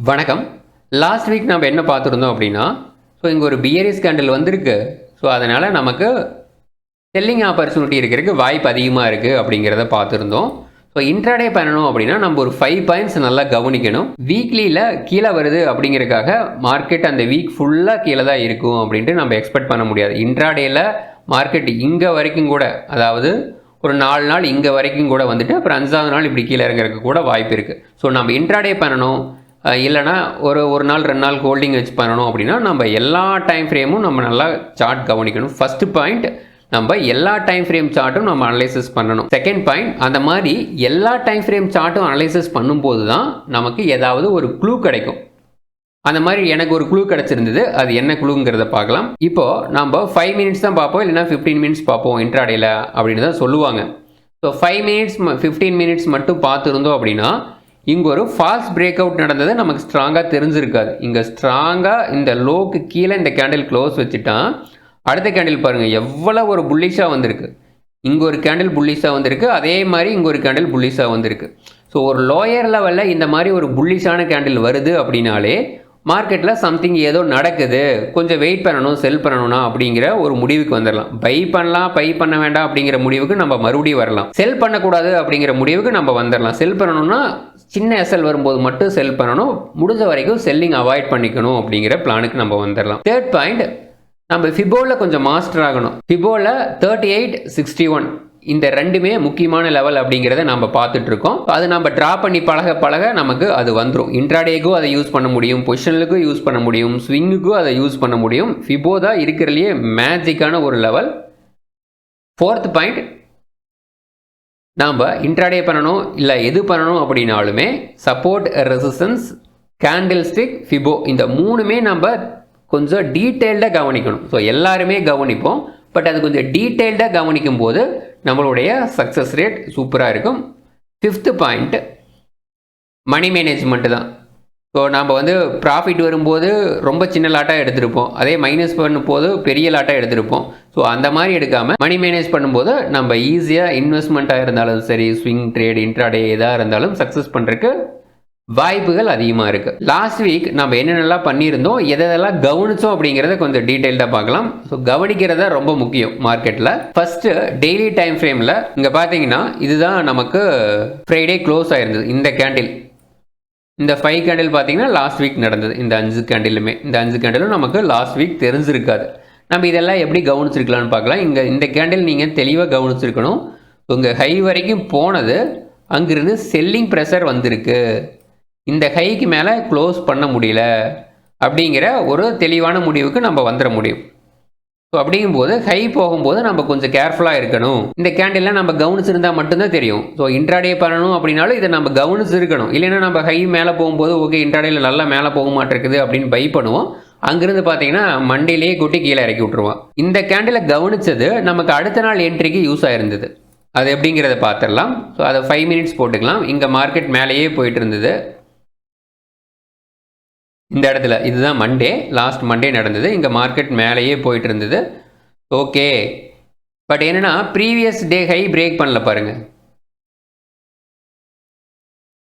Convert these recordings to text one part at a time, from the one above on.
வணக்கம். Last week நம்ம என்ன பார்த்துருந்தோம் அப்படின்னா, இங்கே ஒரு பியரிஸ் கேண்டில் வந்திருக்கு. அதனால் நமக்கு செல்லிங் ஆப்பர்ச்சுனிட்டி இருக்கிறதுக்கு வாய்ப்பு அதிகமாக இருக்குது அப்படிங்கிறத பார்த்துருந்தோம். இன்ட்ராடே பண்ணணும் அப்படின்னா நம்ம ஒரு 5 பாயிண்ட்ஸ் நல்லா கவனிக்கணும். வீக்லியில் கீழே வருது அப்படிங்கிறதுக்காக மார்க்கெட் அந்த வீக் ஃபுல்லாக கீழே தான் இருக்கும் அப்படின்ட்டு நம்ம எக்ஸ்பெக்ட் பண்ண முடியாது. இன்ட்ராடேயில் மார்க்கெட் இங்கே வரைக்கும் கூட, அதாவது ஒரு 4 நாள் இங்கே வரைக்கும் கூட வந்துட்டு அப்புறம் 5ஆவது நாள் இப்படி கீழே இறங்குறதுக்கு கூட வாய்ப்பு இருக்குது. நம்ம இன்ட்ராடே பண்ணணும், இல்லைனா ஒரு நாள் 2 நாள் ஹோல்டிங் வச்சு பண்ணணும் அப்படின்னா நம்ம எல்லா டைம் ஃப்ரேமும் நம்ம நல்லா சார்ட் கவனிக்கணும். ஃபஸ்ட்டு பாயிண்ட், நம்ம எல்லா டைம் ஃப்ரேம் சார்ட்டும் நம்ம அனலைசிஸ் பண்ணணும். செகண்ட் பாயிண்ட், அந்த மாதிரி எல்லா டைம் ஃப்ரேம் சார்ட்டும் அனலைசிஸ் பண்ணும்போது தான் நமக்கு ஏதாவது ஒரு க்ளூ கிடைக்கும். அந்த மாதிரி எனக்கு ஒரு க்ளூ கிடச்சிருந்தது. அது என்ன க்ளூங்கிறத பார்க்கலாம். இப்போது நம்ம 5 மினிட்ஸ் தான் பார்ப்போம், இல்லைனா 15 மினிட்ஸ் பார்ப்போம் இன்ட்ராடேல அப்படின்னு தான் சொல்லுவாங்க. 5 மினிட்ஸ் 15 மினிட்ஸ் மட்டும் பார்த்துருந்தோம் அப்படின்னா இங்கே ஒரு ஃபால்ஸ் பிரேக் அவுட் நடந்தது நமக்கு ஸ்ட்ராங்காக தெரிஞ்சிருக்காது. இங்கே ஸ்ட்ராங்காக இந்த லோக்கு கீழே இந்த கேண்டில் க்ளோஸ் வச்சுட்டா அடுத்த கேண்டில் பாருங்கள் எவ்வளோ ஒரு புல்லிஷாக வந்திருக்கு. இங்கே ஒரு கேண்டில் புல்லிஷாக வந்திருக்கு, அதே மாதிரி இங்கே ஒரு கேண்டில் புல்லிஷாக வந்திருக்கு. ஒரு லோயர் லெவலில் இந்த மாதிரி ஒரு புல்லிஷான கேண்டில் வருது அப்படின்னாலே மார்க்கெட்டில் சம்திங் ஏதோ நடக்குது, கொஞ்சம் வெயிட் பண்ணணும், செல் பண்ணணும்னா அப்படிங்கிற ஒரு முடிவுக்கு வந்துடலாம். பை பண்ணலாம், பை பண்ண வேண்டாம் அப்படிங்கிற முடிவுக்கு நம்ம மறுபடியும் வரலாம். செல் பண்ணக்கூடாது அப்படிங்கிற முடிவுக்கு நம்ம வந்துடலாம். செல் பண்ணணும்னா சின்ன எஸ்எல் வரும்போது மட்டும் செல் பண்ணணும், முடிஞ்ச வரைக்கும் செல்லிங் அவாய்ட் பண்ணிக்கணும் அப்படிங்கிற பிளானுக்கு நம்ம வந்துடலாம். தேர்ட் பாயிண்ட், நம்ம ஃபிபோவில் கொஞ்சம் மாஸ்டர் ஆகணும். ஃபிபோவில் 3861 இந்த ரெண்டுமே முக்கியமான லெவல் அப்படிங்கிறத நம்ம பார்த்துட்டு இருக்கோம். அது நம்ம ட்ரா பண்ணி பழக நமக்கு அது வந்துடும். இன்ட்ராடேக்கும் அதை யூஸ் பண்ண முடியும், பொசிஷனுக்கும் யூஸ் பண்ண முடியும், ஸ்விங்குக்கும் அதை யூஸ் பண்ண முடியும். ஃபிபோ தான் இருக்கிறதுலையே மேஜிக்கான ஒரு லெவல். ஃபோர்த் பாயிண்ட், நாம் இன்ட்ராடே பண்ணணும் இல்லை எது பண்ணணும் அப்படின்னாலுமே சப்போர்ட், ரெசிஸ்டன்ஸ், கேண்டில் ஸ்டிக், ஃபிபோ இந்த மூணுமே நம்ம கொஞ்சம் டீட்டெயில்டாக கவனிக்கணும். எல்லாருமே கவனிப்போம், பட் அது கொஞ்சம் டீட்டெயில்டாக கவனிக்கும் போது நம்மளுடைய சக்ஸஸ் ரேட் சூப்பராக இருக்கும். ஃபிஃப்த்து பாயிண்ட், மணி மேனேஜ்மெண்ட்டு தான். நம்ம ப்ராஃபிட் வரும்போது ரொம்ப சின்ன லாட்டாக எடுத்திருப்போம், அதே மைனஸ் பண்ணும்போது பெரிய லாட்டாக எடுத்திருப்போம். அந்த மாதிரி எடுக்காமல் மணி மேனேஜ் பண்ணும்போது நம்ம ஈஸியாக இன்வெஸ்ட்மெண்ட்டாக இருந்தாலும் சரி, ஸ்விங் ட்ரேட், இன்ட்ராடே எதாக இருந்தாலும் சக்ஸஸ் பண்ணுறதுக்கு வாய்ப்புகள் அதிகமாக இருக்குது. லாஸ்ட் வீக் நம்ம என்னென்னலாம் பண்ணியிருந்தோம், எதெல்லாம் கவனித்தோம் அப்படிங்கிறத கொஞ்சம் டீட்டெயில்டாக பார்க்கலாம். கவனிக்கிறத ரொம்ப முக்கியம் மார்க்கெட்டில். ஃபஸ்ட்டு டெய்லி டைம் ஃப்ரேமில் இங்கே பார்த்தீங்கன்னா இதுதான் நமக்கு ஃப்ரைடே க்ளோஸ் ஆயிருந்தது. இந்த கேண்டில், இந்த 5 கேண்டில் பார்த்தீங்கன்னா லாஸ்ட் வீக் நடந்தது. இந்த 5 கேண்டிலுமே, இந்த 5 கேண்டிலும் நமக்கு லாஸ்ட் வீக் தெரிஞ்சிருக்காது. நம்ம இதெல்லாம் எப்படி கவனிச்சிருக்கலாம்னு பார்க்கலாம். இந்த கேண்டில் நீங்கள் தெளிவாக கவனிச்சிருக்கணும். உங்கள் ஹை வரைக்கும் போனது, அங்கிருந்து செல்லிங் ப்ரெஷர் வந்திருக்கு, இந்த ஹைக்கு மேலே க்ளோஸ் பண்ண முடியல அப்படிங்கிற ஒரு தெளிவான முடிவுக்கு நம்ம வந்துட முடியும். அப்படிங்கும்போது ஹை போகும்போது நம்ம கொஞ்சம் கேர்ஃபுல்லாக இருக்கணும். இந்த கேண்டில்லாம் நம்ம கவனிச்சிருந்தால் மட்டும்தான் தெரியும். இன்ட்ராடே பண்ணணும் அப்படின்னாலும் இதை நம்ம கவனிச்சிருக்கணும். இல்லைன்னா நம்ம ஹை மேலே போகும்போது ஓகே இன்ட்ராடேயில் நல்லா மேலே போக மாட்டேருக்குது அப்படின்னு பை பண்ணுவோம். அங்கிருந்து பார்த்தீங்கன்னா மண்டிலேயே கூட்டி கீழே இறக்கி விட்டுருவோம். இந்த கேண்டிலை கவனித்தது நமக்கு அடுத்த நாள் என்ட்ரிக்கு யூஸ் ஆயிருந்தது. அது எப்படிங்கிறத பார்த்துடலாம். அதை 5 மினிட்ஸ் போட்டுக்கலாம். இங்கே மார்க்கெட் மேலேயே போயிட்டு இருந்தது. இந்த இடத்துல இதுதான் மண்டே, லாஸ்ட் மண்டே நடந்தது. இங்கே மார்க்கெட் மேலேயே போயிட்டு இருந்தது. ஓகே, பட் என்னென்னா ப்ரீவியஸ் டே ஹை பிரேக் பண்ணல பாருங்கள்.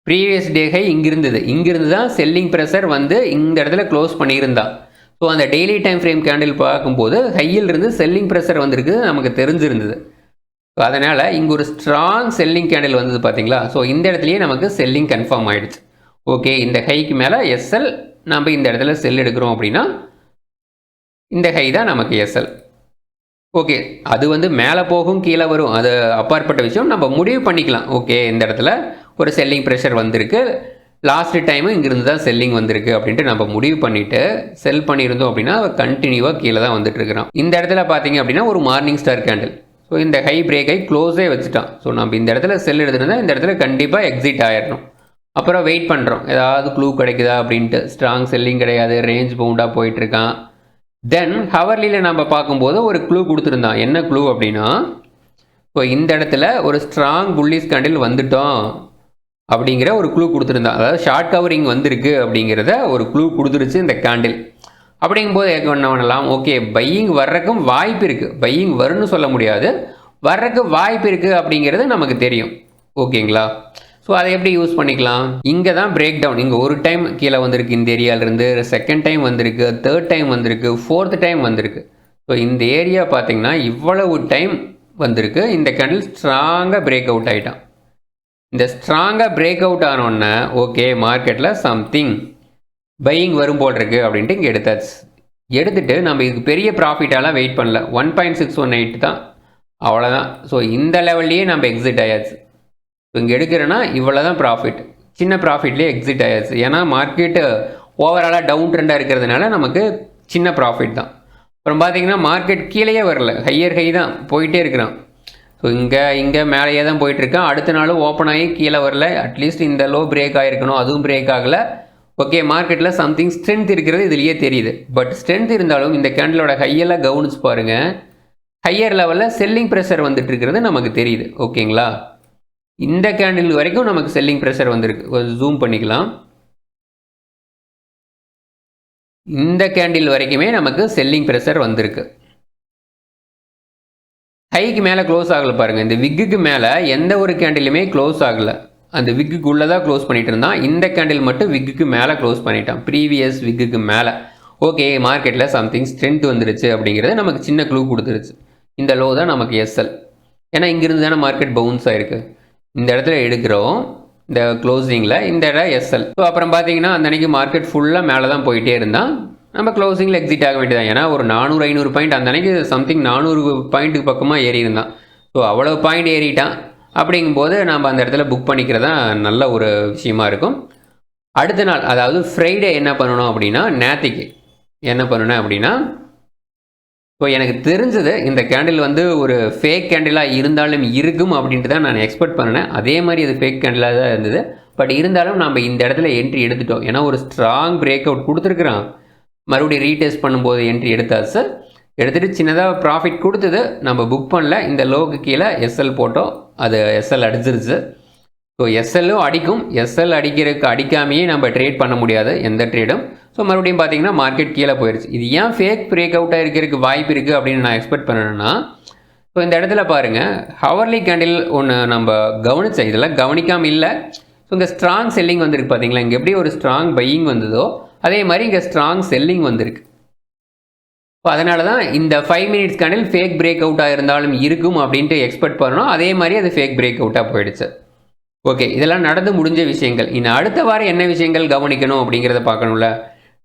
ப்ரீவியஸ் டே ஹை இங்கிருந்து தான் செல்லிங் ப்ரெஷர் இந்த இடத்துல க்ளோஸ் பண்ணியிருந்தா. அந்த டெய்லி டைம் ஃப்ரேம் கேண்டில் பார்க்கும்போது ஹையிலிருந்து செல்லிங் ப்ரெஷர் வந்திருக்கு நமக்கு தெரிஞ்சிருந்தது. அதனால் இங்கே ஒரு ஸ்ட்ராங் செல்லிங் கேண்டில் வந்தது பார்த்தீங்களா. இந்த இடத்துலையே நமக்கு செல்லிங் கன்ஃபார்ம் ஆகிடுச்சு. ஓகே, இந்த ஹைக்கு மேலே எஸ்எல், நம்ம இந்த இடத்துல செல் எடுக்கிறோம் அப்படின்னா இந்த ஹை தான் நமக்கு எஸ்எல். ஓகே, அது மேலே போகும் கீழே வரும், அது அப்பாற்பட்ட விஷயம். நம்ம முடிவு பண்ணிக்கலாம். ஓகே, இந்த இடத்துல ஒரு செல்லிங் ப்ரெஷர் வந்திருக்கு, லாஸ்ட் டைமும் இங்கிருந்து தான் செல்லிங் வந்திருக்கு அப்படின்ட்டு நம்ம முடிவு பண்ணிவிட்டு செல் பண்ணியிருந்தோம் அப்படின்னா கண்டினியூவாக கீழே தான் வந்துட்டுருக்கிறோம். இந்த இடத்துல பார்த்தீங்க அப்படின்னா ஒரு மார்னிங் ஸ்டார் கேண்டில். இந்த ஹை பிரேக் ஆகி க்ளோஸே வச்சுட்டான். நம்ம இந்த இடத்துல செல் எடுத்துருந்தால் இந்த இடத்துல கண்டிப்பாக எக்ஸிட் ஆகிடணும். அப்புறம் வெயிட் பண்ணுறோம் ஏதாவது க்ளூ கிடைக்குதா அப்படின்ட்டு. ஸ்ட்ராங் செல்லிங் கிடையாது, ரேஞ்ச் பவுண்டாக போயிட்டுருக்கான். தென் ஹவர்லியில் நம்ம பார்க்கும்போது ஒரு க்ளூ கொடுத்துருந்தான். என்ன க்ளூ அப்படின்னா, இந்த இடத்துல ஒரு ஸ்ட்ராங் புல்லிஷ் கேண்டில் வந்துட்டோம் அப்படிங்கிற ஒரு க்ளூ கொடுத்துருந்தான். அதாவது ஷார்ட் கவரிங் வந்திருக்கு அப்படிங்கிறத ஒரு க்ளூ கொடுத்துருச்சு இந்த கேண்டில். அப்படிங்கும்போது என்ன பண்ணலாம், ஓகே பையிங் வர்றதுக்கும் வாய்ப்பு இருக்குது. பையிங் வரும்னு சொல்ல முடியாது, வர்றதுக்கு வாய்ப்பு இருக்குது அப்படிங்கிறது நமக்கு தெரியும். ஓகேங்களா. ஸோ அதை எப்படி யூஸ் பண்ணிக்கலாம்? இங்கே தான் பிரேக் டவுன். இங்கே ஒரு டைம் கீழே வந்திருக்கு இந்த ஏரியாவிலேருந்து, செகண்ட் டைம் வந்திருக்கு, தேர்ட் டைம் வந்திருக்கு, ஃபோர்த் டைம் வந்திருக்கு. ஸோ இந்த ஏரியா பார்த்தீங்கன்னா இவ்வளவு டைம் வந்திருக்கு. இந்த கேண்டில் ஸ்ட்ராங்காக பிரேக் அவுட் ஆகிட்டான். இந்த ஸ்ட்ராங்காக பிரேக் அவுட் ஆனோடனே ஓகே மார்க்கெட்டில் சம்திங் பையிங் வரும் போல் இருக்குது அப்படின்ட்டு இங்கே எடுத்தாச்சு. எடுத்துகிட்டு நம்ம இதுக்கு பெரிய ப்ராஃபிட்டாலாம் வெயிட் பண்ணல. 1.618 தான், அவ்வளோதான். ஸோ இந்த லெவல்லையே நம்ம எக்ஸிட் ஆயாச்சு. ஸோ இங்கே எடுக்கிறேன்னா இவ்வளோ தான் ப்ராஃபிட், சின்ன ப்ராஃபிட்லேயே எக்ஸிட் ஆயாச்சு. ஏன்னா மார்க்கெட்டு ஓவராலாக டவுன் ட்ரெண்டாக இருக்கிறதுனால நமக்கு சின்ன ப்ராஃபிட் தான். அப்புறம் பார்த்தீங்கன்னா மார்க்கெட் கீழேயே வரல, ஹையர் ஹை தான் போயிட்டே இருக்கிறான். ஸோ இங்கே மேலேயே தான் போயிட்டுருக்கான். அடுத்த நாளும் ஓப்பன் ஆகி கீழே வரல. அட்லீஸ்ட் இந்த லோ பிரேக் ஆகிருக்கணும், அதுவும் பிரேக் ஆகலை. ஓகே மார்க்கெட்டில் சம்திங் ஸ்ட்ரென்த் இருக்கிறது இதுலேயே தெரியுது. பட் ஸ்ட்ரென்த் இருந்தாலும் இந்த கேண்டிலோட ஹையெல்லாம் கவனிச்சு பாருங்கள், ஹையர் லெவலில் செல்லிங் ப்ரெஷர் வந்துட்டு இருக்கிறது நமக்கு தெரியுது. ஓகேங்களா, இந்த கேண்டில் வரைக்கும் நமக்கு செல்லிங் ப்ரெஷர் வந்திருக்கு. கொஞ்சம் ஜூம் பண்ணிக்கலாம். இந்த கேண்டில் வரைக்குமே நமக்கு செல்லிங் ப்ரெஷர் வந்திருக்கு. ஹைக்கு மேலே க்ளோஸ் ஆகலை பாருங்கள். இந்த விக்குக்கு மேலே எந்த ஒரு கேண்டிலுமே க்ளோஸ் ஆகலை. அந்த விக்குக்குள்ளே தான் க்ளோஸ் பண்ணிட்டு இருந்தான். இந்த கேண்டில் மட்டும் விக்குக்கு மேலே க்ளோஸ் பண்ணிட்டான், ப்ரீவியஸ் விக்குக்கு மேலே. ஓகே மார்க்கெட்டில் சம்திங் ஸ்ட்ரென்த் வந்துருச்சு அப்படிங்கிறது நமக்கு சின்ன க்ளூ கொடுத்துருச்சு. இந்த லோ தான் நமக்கு எஸ்எல். ஏன்னா இங்கிருந்து தானே மார்க்கெட் பவுன்ஸ் ஆகிருக்கு. இந்த இடத்துல எடுக்கிறோம் இந்த க்ளோசிங்கில், இந்த இடம் எஸ்எல். ஸோ அப்புறம் பார்த்தீங்கன்னா அந்த அன்றைக்கி மார்க்கெட் ஃபுல்லாக மேலே தான் போயிட்டே இருந்தான். நம்ம க்ளோசிங்கில் எக்ஸிட் ஆக வேண்டியதான். ஏன்னா ஒரு 400-500 பாயிண்ட் அந்த அன்றைக்கி சம்திங் 400 பாயிண்ட்டுக்கு பக்கமாக ஏறி இருந்தான். ஸோ அவ்வளோ பாயிண்ட் ஏறிட்டான். அப்படிங்கும்போது நம்ம அந்த இடத்துல புக் பண்ணிக்கிறதா நல்ல ஒரு விஷயமா இருக்கும். அடுத்த நாள் அதாவது ஃப்ரைடே என்ன பண்ணணும் அப்படின்னா, நேத்திக்கு என்ன பண்ணணும் அப்படின்னா, ஸோ எனக்கு தெரிஞ்சது இந்த கேண்டில் வந்து ஒரு ஃபேக் கேண்டிலாக இருந்தாலும் இருக்கும் அப்படின்ட்டு தான் நான் எக்ஸ்பெக்ட் பண்ணினேன். அதே மாதிரி அது ஃபேக் கேண்டிலாக தான் இருந்தது. பட் இருந்தாலும் நம்ம இந்த இடத்துல என்ட்ரி எடுத்துட்டோம். ஏன்னா ஒரு ஸ்ட்ராங் பிரேக் அவுட் கொடுத்துருக்குறான். மறுபடியும் ரீடெஸ்ட் பண்ணும்போது என்ட்ரி எடுத்தாச்சு. எடுத்துகிட்டு சின்னதாக ப்ராஃபிட் கொடுத்தது, நம்ம புக் பண்ணல. இந்த லோக்கு கீழே எஸ்எல் போட்டோம், அது எஸ்எல் அடிச்சிருச்சு. ஸோ எஸ்எல்லும் அடிக்கும். எஸ்எல் அடிக்காமையே நம்ம ட்ரேட் பண்ண முடியாது எந்த ட்ரேடும். ஸோ மறுபடியும் பார்த்தீங்கன்னா மார்க்கெட் கீழே போயிடுச்சு. இது ஏன் ஃபேக் பிரேக் அவுட்டாக இருக்கிறதுக்கு வாய்ப்பு இருக்குது அப்படின்னு நான் எக்ஸ்பெக்ட் பண்ணேன்னா, ஸோ இந்த இடத்துல பாருங்கள் ஹவர்லி கேண்டில் ஒன்று நம்ம கவனித்தேன், இதெல்லாம் கவனிக்காமல் இல்லை. ஸோ இங்கே ஸ்ட்ராங் செல்லிங் வந்திருக்கு பார்த்தீங்களா. இங்கே எப்படி ஒரு ஸ்ட்ராங் பையிங் வந்ததோ அதே மாதிரி இங்கே ஸ்ட்ராங் செல்லிங் வந்திருக்கு. ஸோ அதனால தான் இந்த 5 மினிட்ஸ் கேண்டில் ஃபேக் பிரேக் அவுட்டாக இருந்தாலும் இருக்கும் அப்படின்ட்டு எக்ஸ்பெக்ட் பண்ணணும். அதே மாதிரி அது ஃபேக் பிரேக் அவுட்டாக போயிடுச்சு. ஓகே இதெல்லாம் நடந்து முடிஞ்ச விஷயங்கள். இன்னும் அடுத்த வாரம் என்ன விஷயங்கள் கவனிக்கணும் அப்படிங்கிறத பார்க்கணும்ல.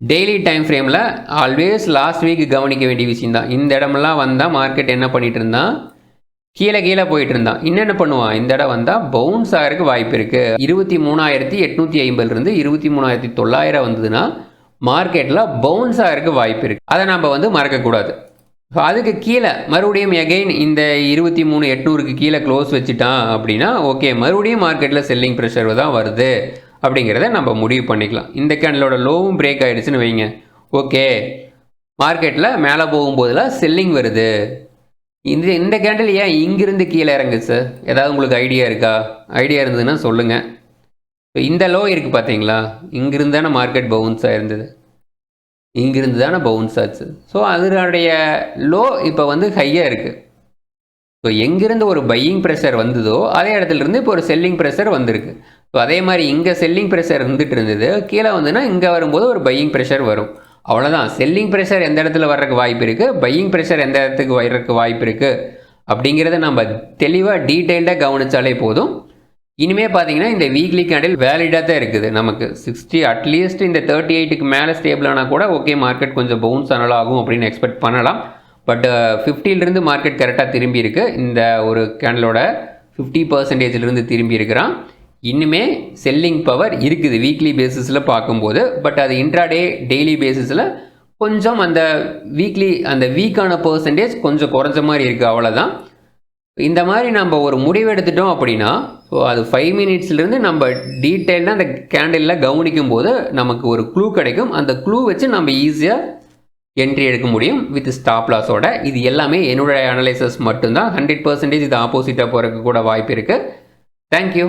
டெய்லி டைம் ஃப்ரேமில் ஆல்வேஸ் லாஸ்ட் வீக் கவனிக்க வேண்டிய விஷயம் தான். இந்த இடமெல்லாம் வந்தால் மார்க்கெட் என்ன பண்ணிகிட்டு இருந்தான், கீழே போயிட்டு இருந்தான். இன்னென்ன பண்ணுவான், இந்த இடம் வந்தால் பவுன்ஸ் ஆகிறதுக்கு வாய்ப்பு இருக்குது. 23,850 23,900 வந்ததுன்னா மார்க்கெட்டில் பவுன்ஸ் ஆகிறதுக்கு வாய்ப்பு இருக்குது. அதை நம்ம வந்து மறக்கக்கூடாது. ஸோ அதுக்கு கீழே மறுபடியும் எகெயின் இந்த 23,800 கீழே க்ளோஸ் வச்சுட்டான் அப்படின்னா ஓகே மறுபடியும் மார்க்கெட்டில் செல்லிங் ப்ரெஷர் தான் வருது அப்படிங்கிறத நம்ம முடிவு பண்ணிக்கலாம். இந்த கேண்டிலோட லோவும் பிரேக் ஆகிடுச்சுன்னு வைங்க, ஓகே மார்க்கெட்டில் மேலே போகும்போதெல்லாம் செல்லிங் வருது. இந்த கேண்டில் ஏன் இங்கிருந்து கீழே இறங்குச்சு, ஏதாவது உங்களுக்கு ஐடியா இருக்கா? ஐடியா இருந்ததுன்னா சொல்லுங்கள். இந்த லோ இருக்குது பார்த்தீங்களா, இங்கிருந்து தானே மார்க்கெட் பவுன்ஸாக இருந்தது, இங்கிருந்து தானே பவுன்ஸ் ஆச்சு. ஸோ அதனுடைய லோ இப்போ வந்து ஹையாக இருக்குது. ஸோ எங்கிருந்து ஒரு பையிங் ப்ரெஷர் வந்ததோ அதே இடத்துலேருந்து இப்போ ஒரு செல்லிங் ப்ரெஷர் வந்திருக்கு. ஸோ அதே மாதிரி இங்கே செல்லிங் ப்ரெஷர் இருந்துகிட்டு இருந்தது, கீழே வந்துன்னா இங்கே வரும்போது ஒரு பையிங் ப்ரெஷர் வரும். அவ்வளோதான். செல்லிங் ப்ரெஷர் எந்த இடத்துல வர்றதுக்கு வாய்ப்பு இருக்குது, பையிங் ப்ரெஷர் எந்த இடத்துக்கு வர்றதுக்கு வாய்ப்பு இருக்குது அப்படிங்கிறத நம்ம தெளிவாக டீட்டெயில்டாக கவனித்தாலே போதும். இனிமேல் பார்த்தீங்கன்னா இந்த வீக்லி கேண்டில் வேலிடாக தான் இருக்குது. நமக்கு 60 அட்லீஸ்ட் இந்த 38க்கு மேலே ஸ்டேபிள் ஆனால் கூட ஓகே மார்க்கெட் கொஞ்சம் பவுன்ஸ் ஆனால் ஆகும் அப்படின்னு எக்ஸ்பெக்ட் பண்ணலாம். பட் 50லேருந்து மார்க்கெட் கரெக்டாக திரும்பி இருக்குது. இந்த ஒரு கேண்டிலோட 50% திரும்பி இருக்கிறான். இன்னுமே செல்லிங் பவர் இருக்குது வீக்லி பேசிஸில் பார்க்கும்போது. பட் அது இன்ட்ராடே டெய்லி பேசிஸில் கொஞ்சம் அந்த வீக்கான பர்சன்டேஜ் கொஞ்சம் குறைஞ்ச மாதிரி இருக்குது, அவ்வளோதான். இந்த மாதிரி நம்ம ஒரு முடிவு எடுத்துட்டோம் அப்படின்னா ஸோ அது 5 மினிட்ஸ்லேருந்து நம்ம டீட்டெயிலாக அந்த கேண்டிலில் கவனிக்கும் போது நமக்கு ஒரு க்ளூ கிடைக்கும். அந்த க்ளூ வச்சு நம்ம ஈஸியாக என்ட்ரி எடுக்க முடியும் வித் ஸ்டாப் லாஸோட. இது எல்லாமே என்னுடைய அனலைசஸ் மட்டும்தான். 100% இது ஆப்போசிட்டாக போகிறதுக்கு கூட வாய்ப்பு இருக்குது. தேங்க்யூ.